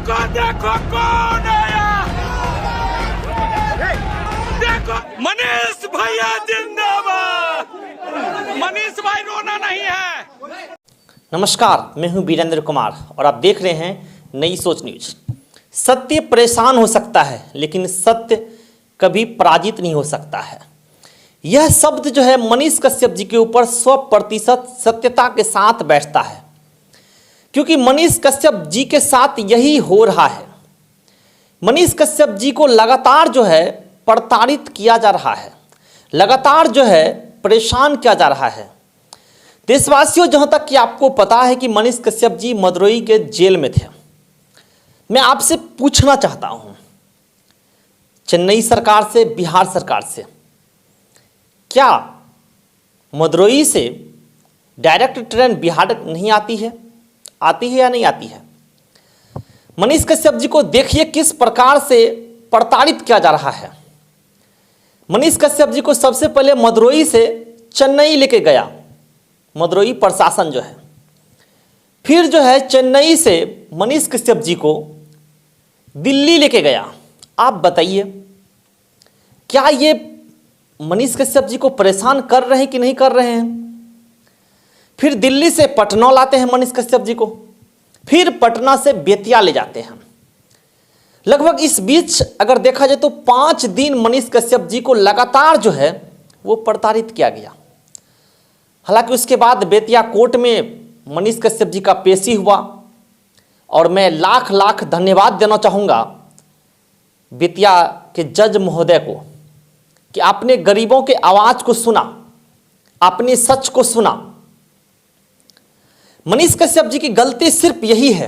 देखो कौन आया। देखो मनीष भैया जिंदाबाद। मनीष भाई रोना नहीं है। नमस्कार, मैं हूं वीरेंद्र कुमार और आप देख रहे हैं नई सोच न्यूज। सत्य परेशान हो सकता है लेकिन सत्य कभी पराजित नहीं हो सकता है। यह शब्द जो है मनीष कश्यप जी के ऊपर 100% सत्यता के साथ बैठता है, क्योंकि मनीष कश्यप जी के साथ यही हो रहा है। मनीष कश्यप जी को लगातार जो है प्रताड़ित किया जा रहा है, लगातार जो है परेशान किया जा रहा है। देशवासियों, जहां तक कि आपको पता है कि मनीष कश्यप जी मदुरई के जेल में थे, मैं आपसे पूछना चाहता हूं, चेन्नई सरकार से, बिहार सरकार से, क्या मदुरई से डायरेक्ट ट्रेन बिहार नहीं आती है? आती है या नहीं आती है? मनीष कश्यप जी को देखिए किस प्रकार से प्रताड़ित किया जा रहा है। मनीष कश्यप जी को सबसे पहले मदुरई से चेन्नई लेके गया मदुरई प्रशासन जो है, फिर जो है चेन्नई से मनीष कश्यप जी को दिल्ली लेके गया। आप बताइए, क्या ये मनीष कश्यप जी को परेशान कर रहे हैं कि नहीं कर रहे हैं? फिर दिल्ली से पटना लाते हैं मनीष कश्यप जी को, फिर पटना से बेतिया ले जाते हैं। लगभग इस बीच अगर देखा जाए तो 5 दिन मनीष कश्यप जी को लगातार जो है वो प्रताड़ित किया गया। हालांकि उसके बाद बेतिया कोर्ट में मनीष कश्यप जी का पेशी हुआ और मैं लाख लाख धन्यवाद देना चाहूँगा बेतिया के जज महोदय को कि आपने गरीबों के आवाज़ को सुना, आपने सच को सुना। मनीष कश्यप जी की गलती सिर्फ यही है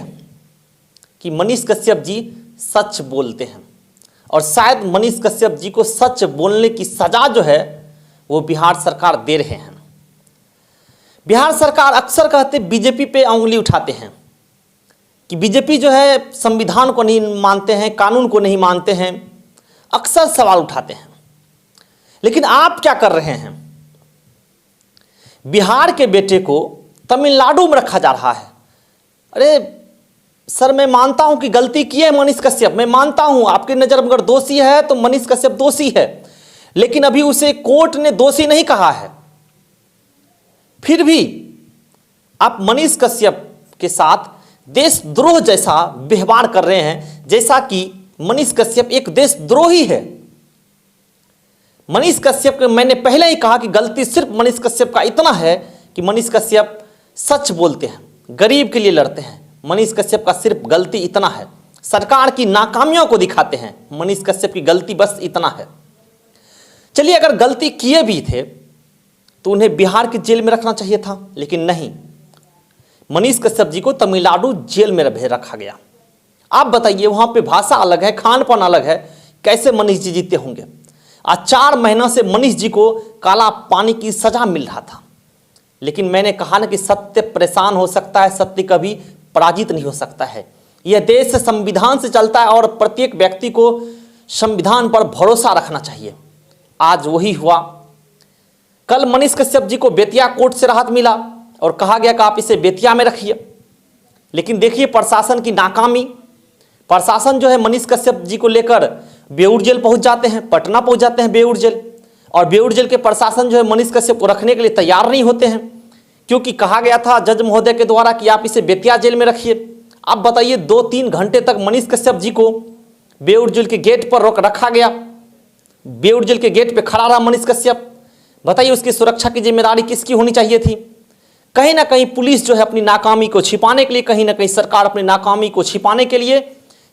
कि मनीष कश्यप जी सच बोलते हैं और शायद मनीष कश्यप जी को सच बोलने की सजा जो है वो बिहार सरकार दे रहे हैं। बिहार सरकार अक्सर कहते बीजेपी पे उंगली उठाते हैं कि बीजेपी जो है संविधान को नहीं मानते हैं, कानून को नहीं मानते हैं, अक्सर सवाल उठाते हैं। लेकिन आप क्या कर रहे हैं? बिहार के बेटे को तमिलनाडु में रखा जा रहा है। अरे सर, मैं मानता हूं कि गलती की है मनीष कश्यप, मैं मानता हूं आपकी नज़र में अगर दोषी है तो मनीष कश्यप दोषी है, लेकिन अभी उसे कोर्ट ने दोषी नहीं कहा है। फिर भी आप मनीष कश्यप के साथ देशद्रोह जैसा व्यवहार कर रहे हैं, जैसा कि मनीष कश्यप एक देशद्रोही है। मनीष कश्यप को मैंने पहले ही कहा कि गलती सिर्फ मनीष कश्यप का इतना है कि मनीष कश्यप सच बोलते हैं, गरीब के लिए लड़ते हैं। मनीष कश्यप का सिर्फ गलती इतना है, सरकार की नाकामियों को दिखाते हैं। मनीष कश्यप की गलती बस इतना है। चलिए, अगर गलती किए भी थे तो उन्हें बिहार की जेल में रखना चाहिए था, लेकिन नहीं, मनीष कश्यप जी को तमिलनाडु जेल में रखा गया। आप बताइए, वहां पे भाषा अलग है, खान पान अलग है, कैसे मनीष जी जीते होंगे? आज 4 महीनों से मनीष जी को काला पानी की सजा मिल रहा था। लेकिन मैंने कहा ना कि सत्य परेशान हो सकता है, सत्य कभी पराजित नहीं हो सकता है। यह देश संविधान से चलता है और प्रत्येक व्यक्ति को संविधान पर भरोसा रखना चाहिए। आज वही हुआ। कल मनीष कश्यप जी को बेतिया कोर्ट से राहत मिला और कहा गया कि आप इसे बेतिया में रखिए, लेकिन देखिए प्रशासन की नाकामी। प्रशासन जो है मनीष कश्यप जी को लेकर बेऊर जेल पहुंच जाते हैं, पटना पहुंच जाते हैं बेऊर जेल, और बेऊर जेल के प्रशासन जो है मनीष कश्यप को रखने के लिए तैयार नहीं होते हैं, क्योंकि कहा गया था जज महोदय के द्वारा कि आप इसे बेतिया जेल में रखिए। अब बताइए, 2-3 घंटे तक मनीष कश्यप जी को बेऊर जेल के गेट पर रखा गया। बेऊर जेल के गेट पर खड़ा रहा मनीष कश्यप। बताइए, उसकी सुरक्षा की जिम्मेदारी किसकी होनी चाहिए थी? कहीं ना कहीं पुलिस जो है अपनी नाकामी को छिपाने के लिए, कहीं ना कहीं सरकार अपनी नाकामी को छिपाने के लिए,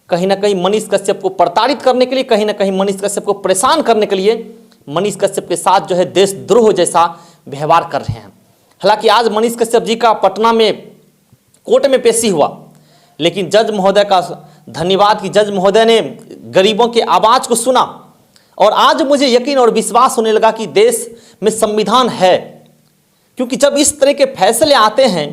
कहीं ना कहीं मनीष कश्यप को प्रताड़ित करने के लिए, कहीं ना कहीं मनीष कश्यप को परेशान करने के लिए मनीष कश्यप के साथ जो है देशद्रोह जैसा व्यवहार कर रहे हैं। हालांकि आज मनीष कश्यप जी का पटना में कोर्ट में पेशी हुआ, लेकिन जज महोदय का धन्यवाद कि जज महोदय ने गरीबों के आवाज़ को सुना और आज मुझे यकीन और विश्वास होने लगा कि देश में संविधान है। क्योंकि जब इस तरह के फैसले आते हैं,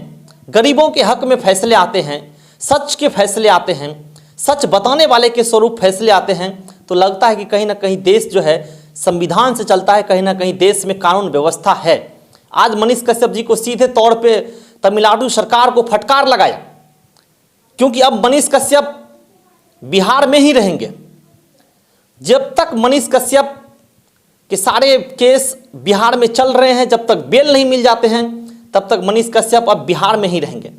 गरीबों के हक में फैसले आते हैं, सच के फैसले आते हैं, सच बताने वाले के स्वरूप फैसले आते हैं, तो लगता है कि कहीं ना कहीं देश जो है संविधान से चलता है, कहीं ना कहीं देश में कानून व्यवस्था है। आज मनीष कश्यप जी को सीधे तौर पे तमिलनाडु सरकार को फटकार लगाया, क्योंकि अब मनीष कश्यप बिहार में ही रहेंगे। जब तक मनीष कश्यप के सारे केस बिहार में चल रहे हैं, जब तक बेल नहीं मिल जाते हैं, तब तक मनीष कश्यप अब बिहार में ही रहेंगे।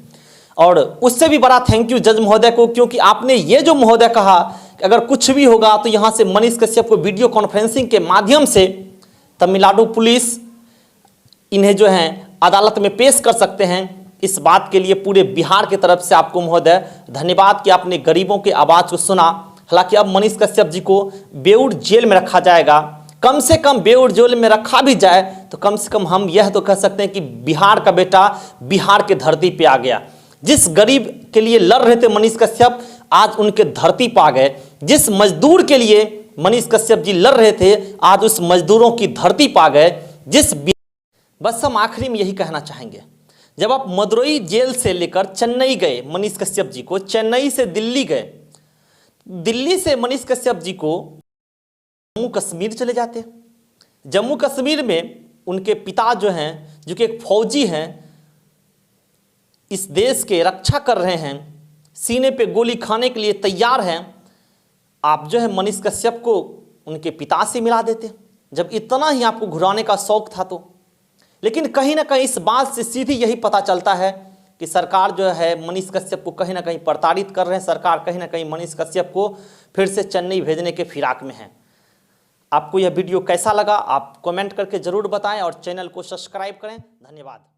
और उससे भी बड़ा थैंक यू जज महोदय को, क्योंकि आपने ये जो महोदय कहा कि अगर कुछ भी होगा तो यहाँ से मनीष कश्यप को वीडियो कॉन्फ्रेंसिंग के माध्यम से तमिलनाडु पुलिस इन्हें जो है अदालत में पेश कर सकते हैं। इस बात के लिए पूरे बिहार की तरफ से आपको महोदय धन्यवाद कि आपने गरीबों की आवाज़ को सुना। हालांकि अब मनीष कश्यप जी को बेऊर जेल में रखा जाएगा। कम से कम बेऊर जेल में रखा भी जाए तो कम से कम हम यह तो कह सकते हैं कि बिहार का बेटा बिहार के धरती पे आ गया। जिस गरीब के लिए लड़ रहे थे मनीष कश्यप, आज उनके धरती पर आ गए। जिस मजदूर के लिए मनीष कश्यप जी लड़ रहे थे, आज उस मजदूरों की धरती पर आ गए। बस हम आखिरी में यही कहना चाहेंगे, जब आप मदुरई जेल से लेकर चेन्नई गए, मनीष कश्यप जी को चेन्नई से दिल्ली गए, दिल्ली से मनीष कश्यप जी को जम्मू कश्मीर चले जाते। जम्मू कश्मीर में उनके पिता जो हैं, जो कि एक फौजी हैं, इस देश के रक्षा कर रहे हैं, सीने पे गोली खाने के लिए तैयार हैं। आप जो है मनीष कश्यप को उनके पिता से मिला देते, जब इतना ही आपको घुराने का शौक था तो। लेकिन कहीं ना कहीं इस बात से सीधी यही पता चलता है कि सरकार जो है मनीष कश्यप को कहीं ना कहीं प्रताड़ित कर रहे हैं। सरकार कहीं ना कहीं मनीष कश्यप को फिर से चेन्नई भेजने के फिराक में है। आपको यह वीडियो कैसा लगा आप कमेंट करके ज़रूर बताएं और चैनल को सब्सक्राइब करें। धन्यवाद।